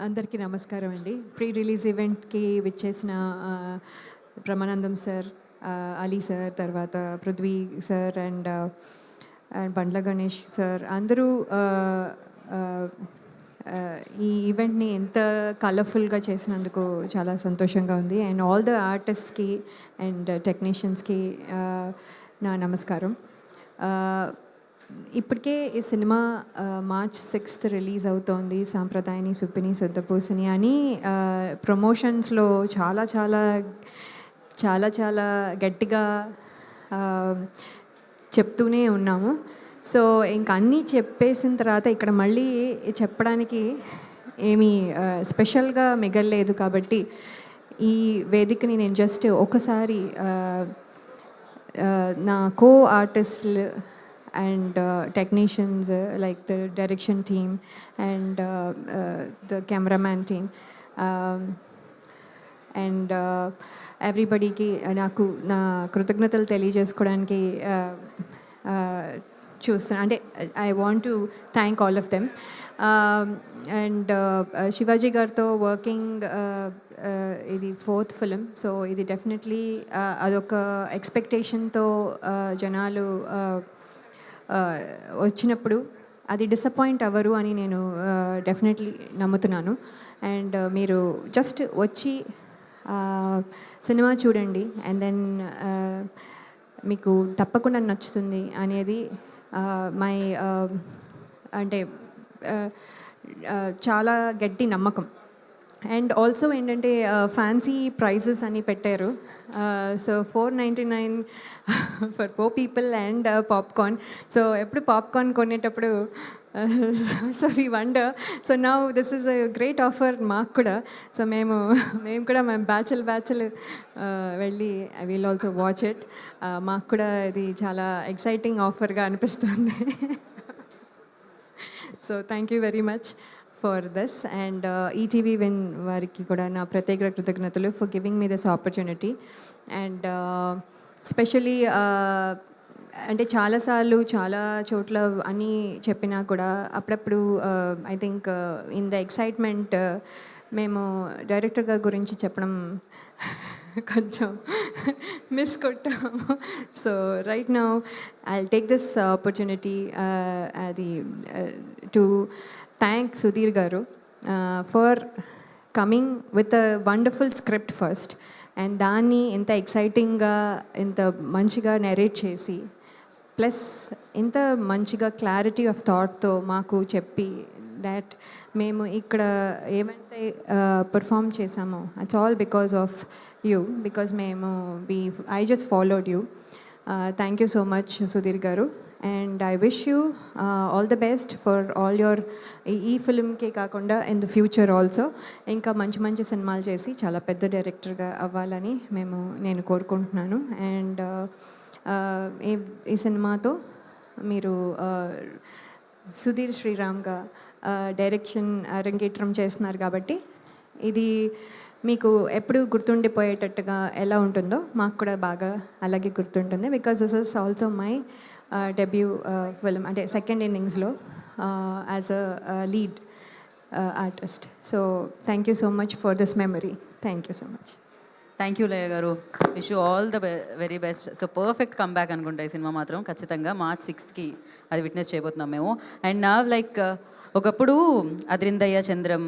అందరికీ నమస్కారం అండి. ప్రీ రిలీజ్ ఈవెంట్‌కి విచ్చేసిన బ్రహ్మానందం సార్, అలీ సార్, తర్వాత Prithvi sir and Bandla Ganesh sir అందరూ ఈ ఈవెంట్‌ని ఎంత కలర్ఫుల్‌గా చేసినందుకు చాలా సంతోషంగా ఉంది. అండ్ ఆల్ ద ఆర్టిస్ట్స్‌కి అండ్ టెక్నీషియన్స్‌కి నా నమస్కారం. ఇప్పటికే ఈ సినిమా మార్చ్ 6th రిలీజ్ అవుతోంది. సాంప్రదాయని సుప్పిని సొద్దపూసని అని ప్రమోషన్స్లో చాలా చాలా చాలా చాలా గట్టిగా చెప్తూనే ఉన్నాము. సో ఇంక అన్నీ చెప్పేసిన తర్వాత ఇక్కడ మళ్ళీ చెప్పడానికి ఏమీ స్పెషల్గా మిగల్లేదు. కాబట్టి ఈ వేదికని నేను జస్ట్ ఒకసారి నా కో ఆర్టిస్టులు and technicians like the direction team and the cameraman team and everybodyకి నాకు నా కృతజ్ఞతలు తెలియజేసుకోవడానికి చూస్తాను. అంటే I want to thank all of them. And Shivaji గారితో వర్కింగ్ ఇది 4th ఫిలిం. సో ఇది డెఫినెట్లీ అదొక ఎక్స్పెక్టేషన్తో జనాలు వచ్చినప్పుడు అది డిసప్పాయింట్ అవ్వరు అని నేను డెఫినెట్లీ నమ్ముతున్నాను. అండ్ మీరు జస్ట్ వచ్చి సినిమా చూడండి అండ్ దెన్ మీకు తప్పకుండా నచ్చుతుంది అనేది మై అంటే చాలా గట్టి నమ్మకం. అండ్ ఆల్సో ఏంటంటే ఫ్యాన్సీ ప్రైజెస్ అని పెట్టారు. So 499 for 4 people and popcorn. So ఎప్పుడు పాప్కార్న్ కొనేటప్పుడు so we wonder. So now this is a great offer మాకు కూడా. సో మేము కూడా బ్యాచులు వెళ్ళి I will also watch it. మాకు కూడా ఇది చాలా ఎక్సైటింగ్ ఆఫర్గా అనిపిస్తుంది. So thank you very much for this. And ETV win వారికి కూడా నా ప్రత్యేక కృతజ్ఞతలు for giving me this opportunity. And specially అంటే చాలాసార్లు చాలా చోట్ల అని చెప్పినా కూడా అప్పుడప్పుడు I think in the excitement మేము డైరెక్టర్ గారి గురించి చెప్పడం కొంచెం మిస్ కొట్టాము. So right now I take this opportunity అది to thank Sudheer garu for coming with a wonderful script first and దాన్ని ఇంత ఎక్సైటింగ్గా ఇంత మంచిగా నెరేట్ చేసి ప్లస్ ఇంత మంచిగా క్లారిటీ ఆఫ్ థాట్తో మాకు చెప్పి దాట్ మేము ఇక్కడ ఏమైతే పర్ఫామ్ చేసామో it's all because of you, because మేము I just followed you. Thank you so much Sudheer garu. And I wish you all the best for all your ఈ ఫిల్మ్కే కాకుండా ఇన్ ద ఫ్యూచర్ ఆల్సో ఇంకా మంచి మంచి సినిమాలు చేసి చాలా పెద్ద డైరెక్టర్గా అవ్వాలని నేను కోరుకుంటున్నాను. అండ్ ఈ సినిమాతో మీరు సుధీర్ శ్రీరామ్గా డైరెక్షన్ అరంగేట్రం చేస్తున్నారు కాబట్టి ఇది మీకు ఎప్పుడు గుర్తుండిపోయేటట్టుగా ఎలా ఉంటుందో మాకు కూడా బాగా అలాగే గుర్తుంటుంది. Because this is also my debut film, అంటే సెకండ్ ఇన్నింగ్స్లో as a lead artist. So thank you so much for this memory. Thank you so much. Thank you Laya garu. Wish you all the very best. So perfect comeback అనుకుంటా ఈ cinema మాత్రం ఖచ్చితంగా March 6th అది witness చేయబోతున్నాం మేము. And నా like ఒకప్పుడు అద్రిందయ్య చంద్రం